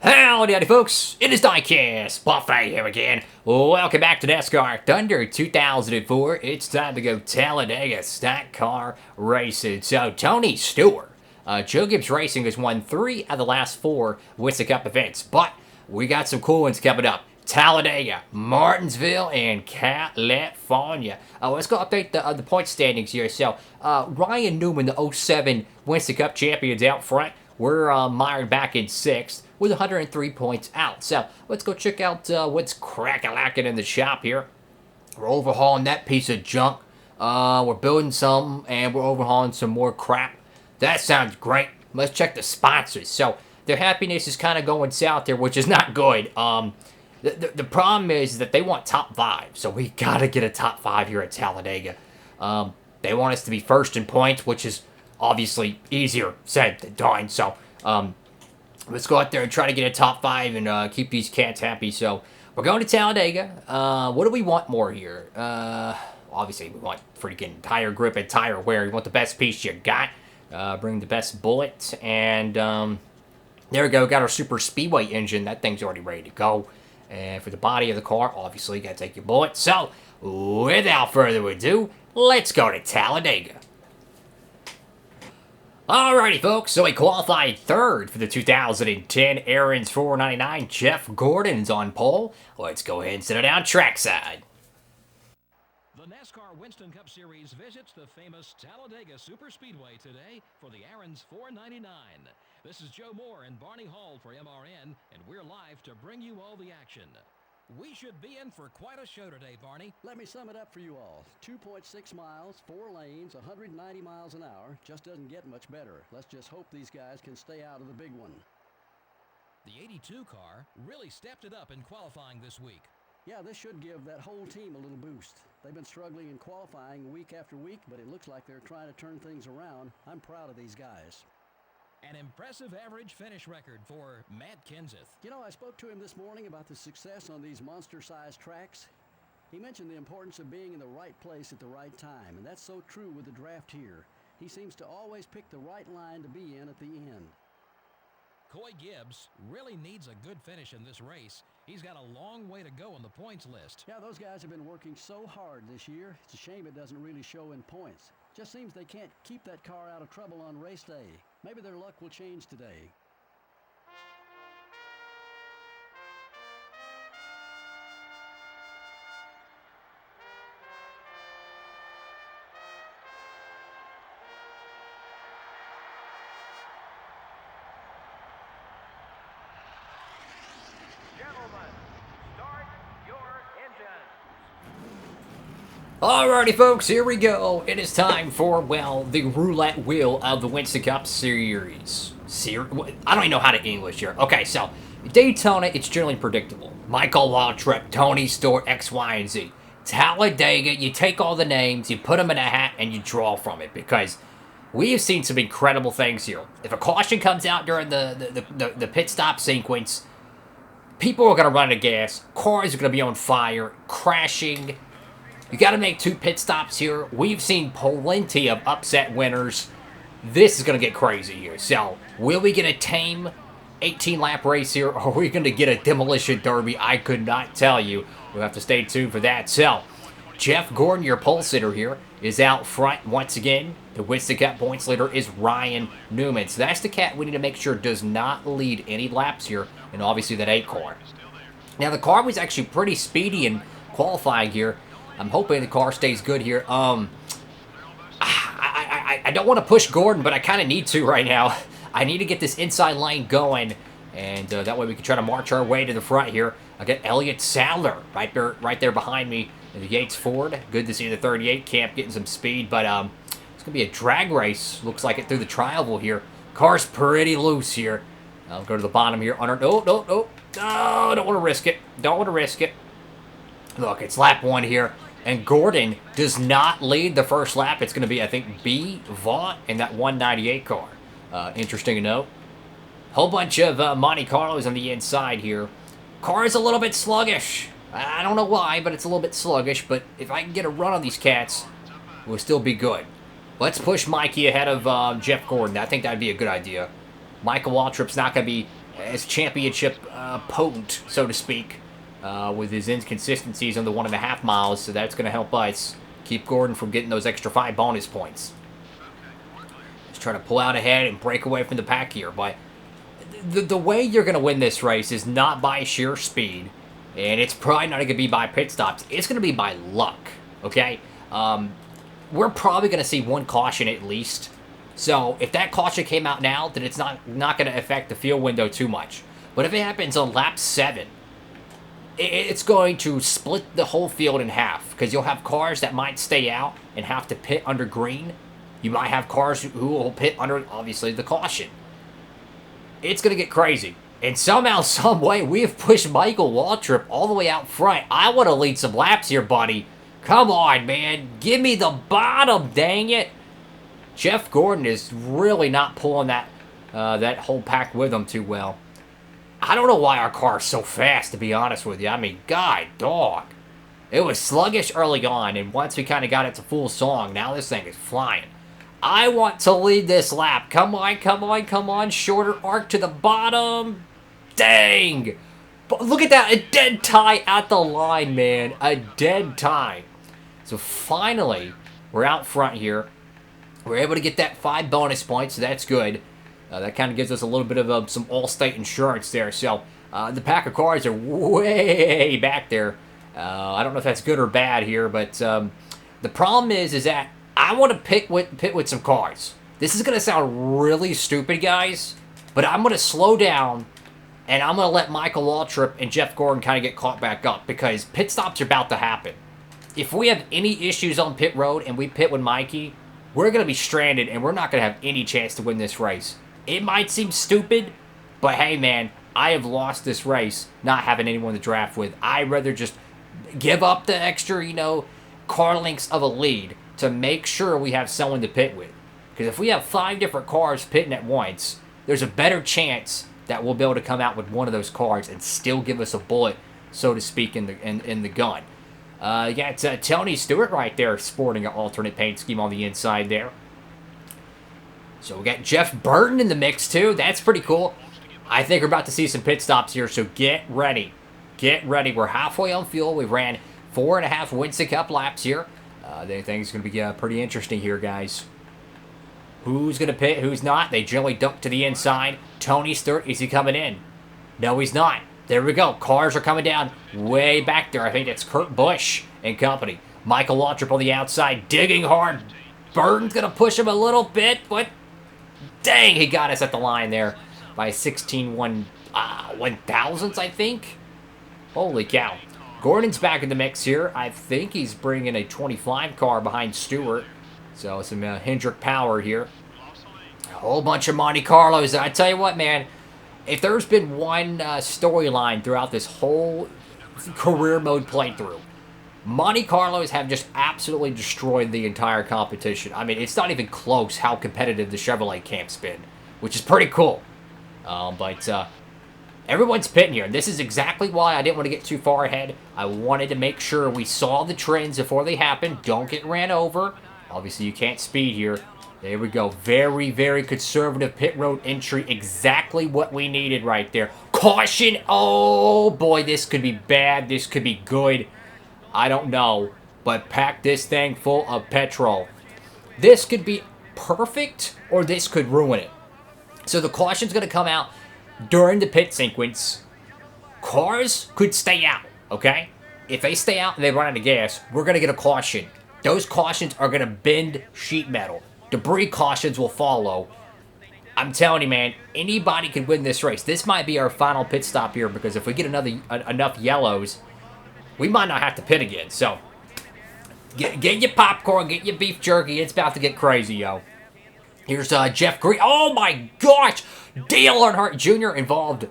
Howdy folks, it is Diecastbuffet here again. Welcome back to NASCAR Thunder 2004. It's time to go Talladega stock car racing. So Tony Stewart, Joe Gibbs Racing has won 3 of the last 4 Winston Cup events, but we got some cool ones coming up. Talladega, Martinsville, and California. Let's go update the point standings here. So Ryan Newman, the 07 Winston Cup champions out front. We're mired back in 6th with 103 points out. So let's go check out what's crack-a-lacking in the shop here. We're overhauling that piece of junk. We're building some, and we're overhauling some more crap. That sounds great. Let's check the sponsors. So their happiness is kind of going south there, which is not good. The problem is that they want top 5, so we got to get a top 5 here at Talladega. They want us to be first in points, which is obviously easier said than done. So let's go out there and try to get a top 5 and keep these cats happy. So we're going to Talladega. What do we want more here? Obviously, we want freaking tire grip and tire wear. You want the best piece you got. Bring the best bullet. And there we go. Got our super speedway engine. That thing's already ready to go. And for the body of the car, obviously, you got to take your bullet. So without further ado, let's go to Talladega. Alrighty, folks, so he qualified 3rd for the 2010 Aaron's 499. Jeff Gordon's on pole. Let's go ahead and sit it down trackside. The NASCAR Winston Cup Series visits the famous Talladega Superspeedway today for the Aaron's 499. This is Joe Moore and Barney Hall for MRN, and we're live to bring you all the action. We should be in for quite a show today, Barney. Let me sum it up for you all. 2.6 miles, 4 lanes, 190 miles an hour. Just doesn't get much better. Let's just hope these guys can stay out of the big one. The 82 car really stepped it up in qualifying this week. Yeah, this should give that whole team a little boost. They've been struggling in qualifying week after week, but it looks like they're trying to turn things around. I'm proud of these guys. An impressive average finish record for Matt Kenseth. You know, I spoke to him this morning about the success on these monster-sized tracks. He mentioned the importance of being in the right place at the right time, and that's so true with the draft here. He seems to always pick the right line to be in at the end. Coy Gibbs really needs a good finish in this race. He's got a long way to go on the points list. Yeah, those guys have been working so hard this year. It's a shame it doesn't really show in points. Just seems they can't keep that car out of trouble on race day. Maybe their luck will change today. Alrighty, folks, here we go. It is time for, well, the roulette wheel of the Winston Cup Series. I don't even know how to English here. Okay, so Daytona, it's generally predictable. Michael Waltrip, Tony Stewart, X, Y, and Z. Talladega, you take all the names, you put them in a hat, and you draw from it, because we have seen some incredible things here. If a caution comes out during the pit stop sequence, people are going to run out of gas, cars are going to be on fire, crashing. You got to make 2 pit stops here. We've seen plenty of upset winners. This is going to get crazy here. So, will we get a tame 18-lap race here, or are we going to get a demolition derby? I could not tell you. We'll have to stay tuned for that. So, Jeff Gordon, your pole sitter here, is out front once again. The Winston Cup points leader is Ryan Newman. So, that's the cat we need to make sure does not lead any laps here, and obviously that 8 car. Now, the car was actually pretty speedy in qualifying here. I'm hoping the car stays good here. I don't want to push Gordon, but I kind of need to right now. I need to get this inside lane going, and that way we can try to march our way to the front here. I got Elliott Sadler right there behind me in the Yates Ford. Good to see the 38 camp getting some speed, but it's going to be a drag race. Looks like it through the tri-oval here. Car's pretty loose here. I'll go to the bottom here. No, don't want to risk it. Don't want to risk it. Look, it's lap 1 here. And Gordon does not lead the first lap. It's going to be, I think, B, Vaught, and that 198 car. Interesting to note. Whole bunch of Monte Carlos on the inside here. Car is a little bit sluggish. I don't know why, but it's a little bit sluggish. But if I can get a run on these cats, we'll still be good. Let's push Mikey ahead of Jeff Gordon. I think that would be a good idea. Michael Waltrip's not going to be as championship potent, so to speak, with his inconsistencies on the 1.5 miles. So that's going to help us keep Gordon from getting those extra 5 bonus points. Just trying to pull out ahead and break away from the pack here. But the way you're going to win this race is not by sheer speed. And it's probably not going to be by pit stops. It's going to be by luck, okay? We're probably going to see 1 caution at least. So if that caution came out now, then it's not going to affect the field window too much. But if it happens on lap 7, it's going to split the whole field in half. Because you'll have cars that might stay out and have to pit under green. You might have cars who will pit under, obviously, the caution. It's going to get crazy. And somehow, some way, we have pushed Michael Waltrip all the way out front. I want to lead some laps here, buddy. Come on, man. Give me the bottom, dang it. Jeff Gordon is really not pulling that whole pack with him too well. I don't know why our car is so fast, to be honest with you. I mean, God, dog. It was sluggish early on, and once we kind of got it to full song, now this thing is flying. I want to lead this lap. Come on, come on, come on. Shorter arc to the bottom. Dang. But look at that. A dead tie at the line, man. A dead tie. So finally, we're out front here. We're able to get that 5 bonus points, so that's good. That kind of gives us a little bit of some all-state insurance there. So the pack of cars are way back there. I don't know if that's good or bad here, but the problem is that I want to pit with some cars. This is going to sound really stupid, guys, but I'm going to slow down, and I'm going to let Michael Waltrip and Jeff Gordon kind of get caught back up, because pit stops are about to happen. If we have any issues on pit road and we pit with Mikey, we're going to be stranded, and we're not going to have any chance to win this race. It might seem stupid, but hey, man, I have lost this race not having anyone to draft with. I'd rather just give up the extra, car lengths of a lead to make sure we have someone to pit with. Because if we have 5 different cars pitting at once, there's a better chance that we'll be able to come out with one of those cars and still give us a bullet, so to speak, in the gun. You got Tony Stewart right there sporting an alternate paint scheme on the inside there. So we got Jeff Burton in the mix too. That's pretty cool. I think we're about to see some pit stops here, so get ready. Get ready. We're halfway on fuel. We ran 4.5 Winston Cup laps here. I think it's going to be pretty interesting here, guys. Who's going to pit? Who's not? They generally duck to the inside. Tony Stewart, is he coming in? No, he's not. There we go. Cars are coming down way back there. I think it's Kurt Busch and company. Michael Waltrip on the outside, digging hard. Burton's going to push him a little bit, but dang, he got us at the line there by 16 1/1000ths, I think. Holy cow. Gordon's back in the mix here. I think he's bringing a 25 car behind Stewart. So some Hendrick power here. A whole bunch of Monte Carlos. I tell you what, man. If there's been one storyline throughout this whole career mode playthrough, Monte Carlos have just absolutely destroyed the entire competition. I mean, it's not even close how competitive the Chevrolet camp's been, which is pretty cool. But everyone's pitting here. This is exactly why I didn't want to get too far ahead. I wanted to make sure we saw the trends before they happened. Don't get ran over. Obviously, you can't speed here. There we go. Very, very conservative pit road entry. Exactly what we needed right there. Caution! Oh, boy, this could be bad. This could be good. I don't know. But pack this thing full of petrol. This could be perfect, or this could ruin it. So the caution's going to come out during the pit sequence. Cars could stay out, okay? If they stay out and they run out of gas, we're going to get a caution. Those cautions are going to bend sheet metal. Debris cautions will follow. I'm telling you, man, anybody can win this race. This might be our final pit stop here, because if we get enough yellows, we might not have to pit again. So, get your popcorn, get your beef jerky. It's about to get crazy, yo. Here's Jeff Green. Oh, my gosh. Dale Earnhardt Jr. involved.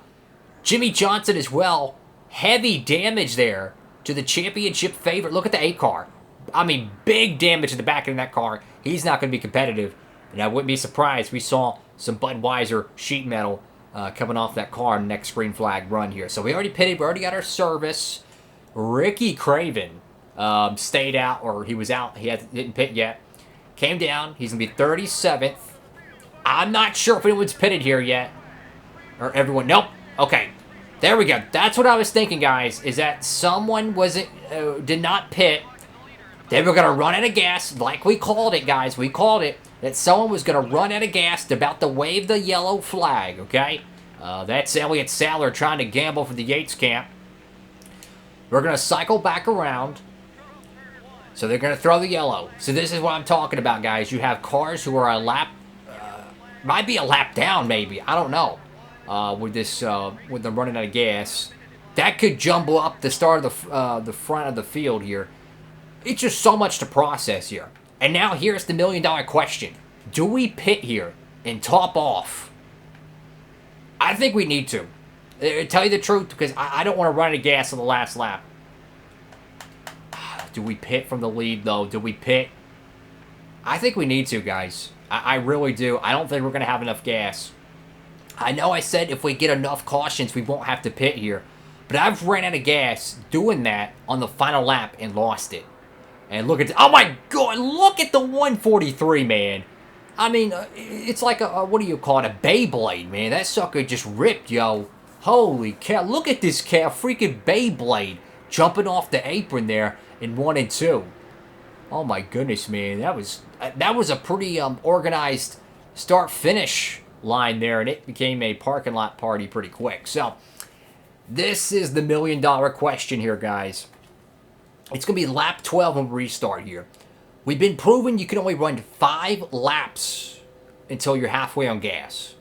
Jimmy Johnson as well. Heavy damage there to the championship favorite. Look at the 8 car. I mean, big damage to the back end of that car. He's not going to be competitive. And I wouldn't be surprised if we saw some Budweiser sheet metal coming off that car in the next green flag run here. So we already pitted. We already got our service. Ricky Craven stayed out, or he was out. He didn't pit yet. Came down. He's going to be 37th. I'm not sure if anyone's pitted here yet. Or everyone. Nope. Okay, there we go. That's what I was thinking, guys, is that someone did not pit. They were going to run out of gas, like we called it, guys. We called it, that someone was going to run out of gas, about to wave the yellow flag, okay? That's Elliott Sadler trying to gamble for the Yates camp. We're going to cycle back around. So they're going to throw the yellow. So this is what I'm talking about, guys. You have cars who are a lap, might be a lap down, maybe. I don't know. With them running out of gas, that could jumble up the start of the front of the field here. It's just so much to process here. And now here's the $1,000,000 question: do we pit here and top off? I think we need to. Tell you the truth, because I don't want to run out of gas on the last lap. Do we pit from the lead, though? Do we pit? I think we need to, guys. I really do. I don't think we're going to have enough gas. I know I said if we get enough cautions, we won't have to pit here. But I've ran out of gas doing that on the final lap and lost it. And look at... oh, my God. Look at the 143, man. I mean, it's like a... what do you call it? A Beyblade, man. That sucker just ripped, yo. Holy cow. Look at this cow. Freaking Beyblade jumping off the apron there in 1 and 2. Oh, my goodness, man. That was a pretty organized start-finish line there, and it became a parking lot party pretty quick. So, this is the $1,000,000 question here, guys. It's going to be lap 12 when we restart here. We've been proven you can only run 5 laps until you're halfway on gas.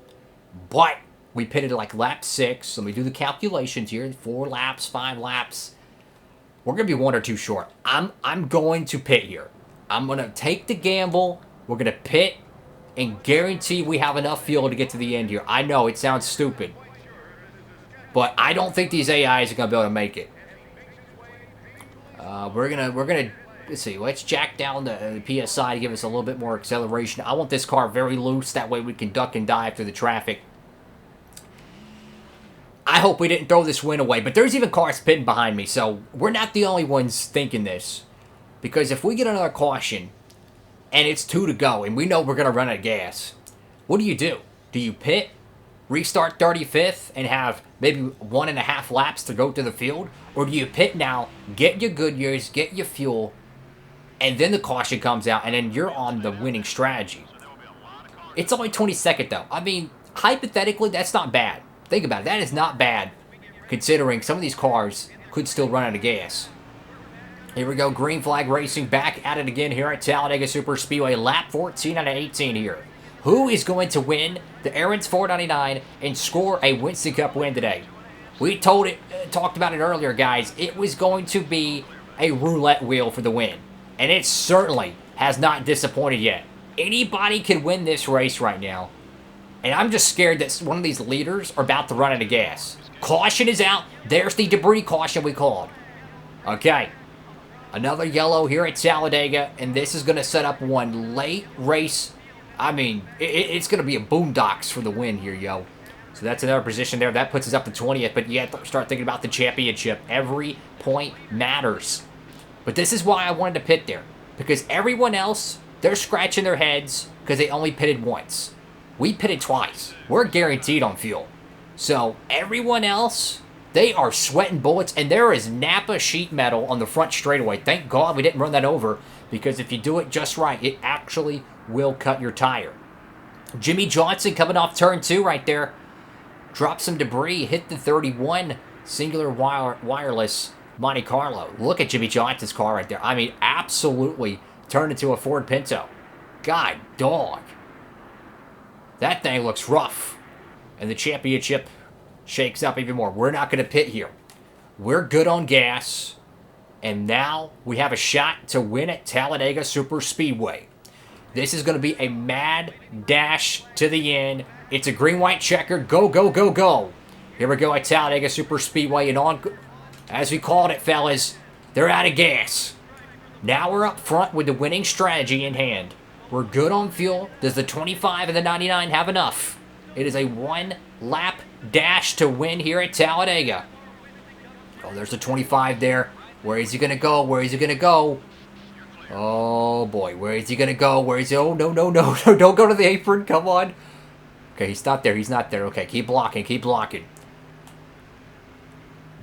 But we pitted like lap 6. Let me do the calculations here. 4 laps, 5 laps. We're going to be 1 or 2 short. I'm going to pit here. I'm going to take the gamble. We're going to pit and guarantee we have enough fuel to get to the end here. I know, it sounds stupid. But I don't think these AIs are going to be able to make it. We're gonna, let's see, let's jack down the PSI to give us a little bit more acceleration. I want this car very loose, that way we can duck and dive through the traffic. I hope we didn't throw this win away, but there's even cars pitting behind me, so we're not the only ones thinking this. Because if we get another caution, and it's 2 to go, and we know we're going to run out of gas, what do? Do you pit, restart 35th, and have maybe 1.5 laps to go to the field? Or do you pit now, get your Goodyears, get your fuel, and then the caution comes out, and then you're on the winning strategy? It's only 22nd, though. I mean, hypothetically, that's not bad. Think about it. That is not bad, considering some of these cars could still run out of gas. Here we go. Green flag racing back at it again here at Talladega Superspeedway. Lap 14 out of 18 here. Who is going to win the Aaron's 499 and score a Winston Cup win today? We talked about it earlier, guys. It was going to be a roulette wheel for the win. And it certainly has not disappointed yet. Anybody can win this race right now. And I'm just scared that one of these leaders are about to run out of gas. Caution is out. There's the debris caution we called. Okay. Another yellow here at Talladega. And this is going to set up one late race. I mean, it's going to be a boondocks for the win here, yo. So that's another position there. That puts us up to 20th. But you have to start thinking about the championship. Every point matters. But this is why I wanted to pit there. Because everyone else, they're scratching their heads because they only pitted once. We pitted twice. We're guaranteed on fuel. So everyone else, they are sweating bullets. And there is Napa sheet metal on the front straightaway. Thank God we didn't run that over. Because if you do it just right, it actually will cut your tire. Jimmy Johnson coming off turn 2 right there. Dropped some debris. Hit the 31 singular wireless Monte Carlo. Look at Jimmy Johnson's car right there. I mean, absolutely turned into a Ford Pinto. God dog. That thing looks rough. And the championship shakes up even more. We're not going to pit here. We're good on gas. And now we have a shot to win at Talladega Superspeedway. This is going to be a mad dash to the end. It's a green-white checker. Go, go, go, go. Here we go at Talladega Superspeedway. And on, as we called it, fellas, they're out of gas. Now we're up front with the winning strategy in hand. We're good on fuel. Does the 25 and the 99 have enough? It is a 1-lap dash to win here at Talladega. Oh, there's the 25 there. Where is he going to go? Where is he going to go? Oh, boy. Where is he going to go? Where is he? Oh, no, no, no. Don't go to the apron. Come on. Okay, he's not there. He's not there. Okay, keep blocking. Keep blocking.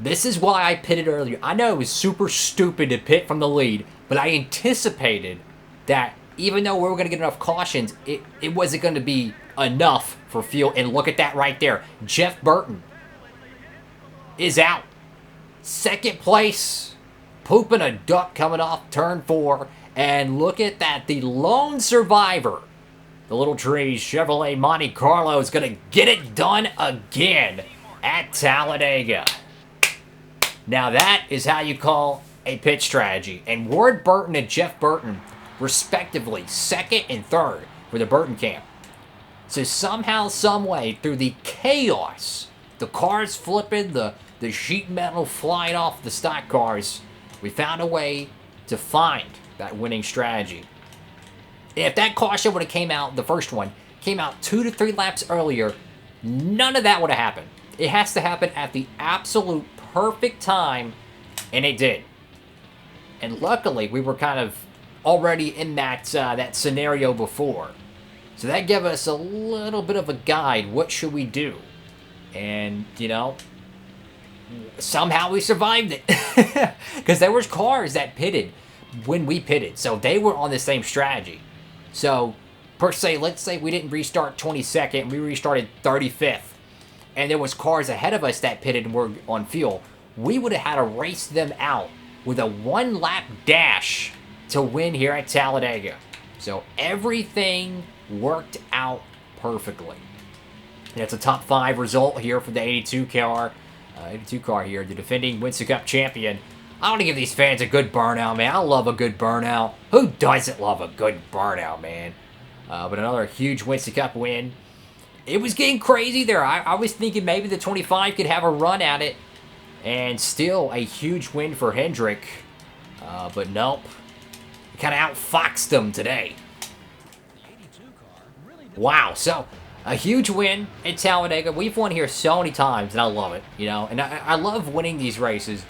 This is why I pitted earlier. I know it was super stupid to pit from the lead, but I anticipated that even though we were going to get enough cautions, it wasn't going to be enough for fuel. And look at that right there. Jeff Burton is out. Second place. Pooping a duck coming off turn 4. And look at that. The lone survivor, the Little Trees Chevrolet Monte Carlo, is going to get it done again at Talladega. Now that is how you call a pit strategy. And Ward Burton and Jeff Burton, respectively, second and third for the Burton camp. So somehow, someway, through the chaos, the cars flipping, the sheet metal flying off the stock cars, we found a way to find that winning strategy. If that caution would have came out, the first one, came out 2 to 3 laps earlier, none of that would have happened. It has to happen at the absolute perfect time, and it did. And luckily, we were kind of already in that scenario before. So that gave us a little bit of a guide. What should we do? And, you know, somehow we survived it. Because there was cars that pitted when we pitted. So they were on the same strategy. So, per se, let's say we didn't restart 22nd. We restarted 35th. And there was cars ahead of us that pitted and were on fuel. We would have had to race them out with a 1-lap dash to win here at Talladega. So everything worked out perfectly. And it's a top 5 result here for the 82 car. 82 car here, the defending Winston Cup champion. I want to give these fans a good burnout, man. I love a good burnout. Who doesn't love a good burnout, man? But another huge Winston Cup win. It was getting crazy there. I was thinking maybe the 25 could have a run at it. And still a huge win for Hendrick. But nope. Kind of outfoxed them today. Wow, so a huge win at Talladega. We've won here so many times, and I love it. You know, and I love winning these races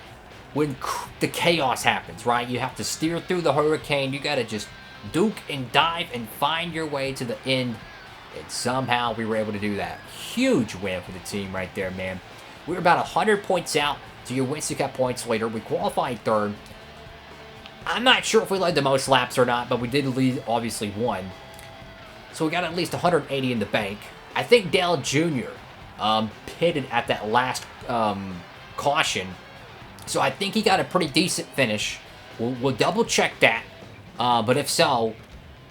when the chaos happens, right? You have to steer through the hurricane. You got to just duke and dive and find your way to the end. And somehow we were able to do that. Huge win for the team right there, man. We were about 100 points out to your Winston Cup points later. We qualified third. I'm not sure if we led the most laps or not, but we did lead, obviously, one. So we got at least 180 in the bank. I think Dale Jr. Pitted at that last caution. So I think he got a pretty decent finish. We'll double check that. But if so,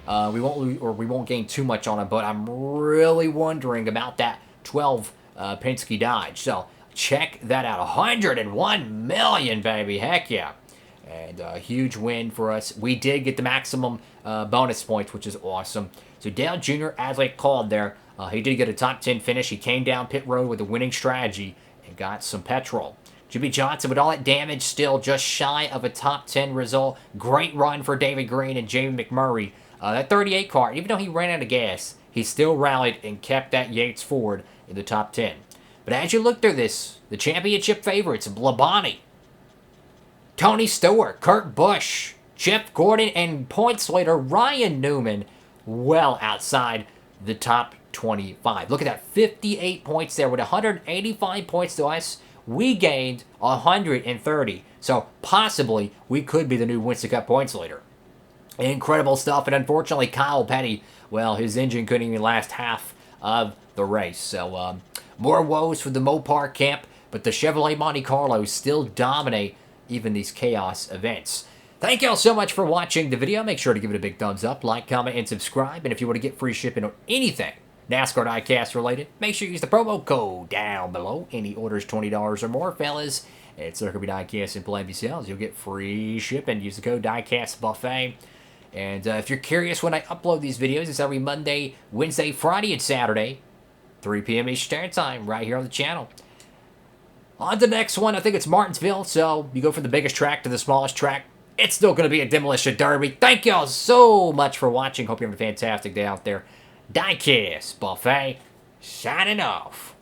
we won't gain too much on him. But I'm really wondering about that 12 Penske Dodge. So check that out. 101 million, baby. Heck yeah. And a huge win for us. We did get the maximum bonus points, which is awesome. So Dale Jr., as I called there, he did get a top 10 finish. He came down pit road with a winning strategy and got some petrol. Jimmy Johnson, with all that damage, still just shy of a top 10 result. Great run for David Green and Jamie McMurray. That 38 car, even though he ran out of gas, he still rallied and kept that Yates Ford in the top 10. But as you look through this, the championship favorites, Labonte, Tony Stewart, Kurt Busch, Jeff Gordon, and points later, Ryan Newman, well outside the top 25. Look at that, 58 points there with 185 points to us. We gained 130. So possibly we could be the new Winston Cup points leader. Incredible stuff. And unfortunately, Kyle Petty, well, his engine couldn't even last half of the race. So more woes for the Mopar camp, but the Chevrolet Monte Carlo still dominate even these chaos events. Thank y'all so much for watching the video. Make sure to give it a big thumbs up, like, comment, and subscribe. And if you want to get free shipping on anything NASCAR Diecast related, make sure you use the promo code down below. Any orders $20 or more, fellas, at Circle B Diecast and Plan B Sales, you'll get free shipping. Use the code Diecastbuffet. And if you're curious when I upload these videos, it's every Monday, Wednesday, Friday, and Saturday, 3 p.m. Eastern Standard Time, right here on the channel. On to the next one, I think it's Martinsville, so you go from the biggest track to the smallest track. It's still going to be a demolition derby. Thank y'all so much for watching. Hope you're having a fantastic day out there. Diecast Buffet, signing off.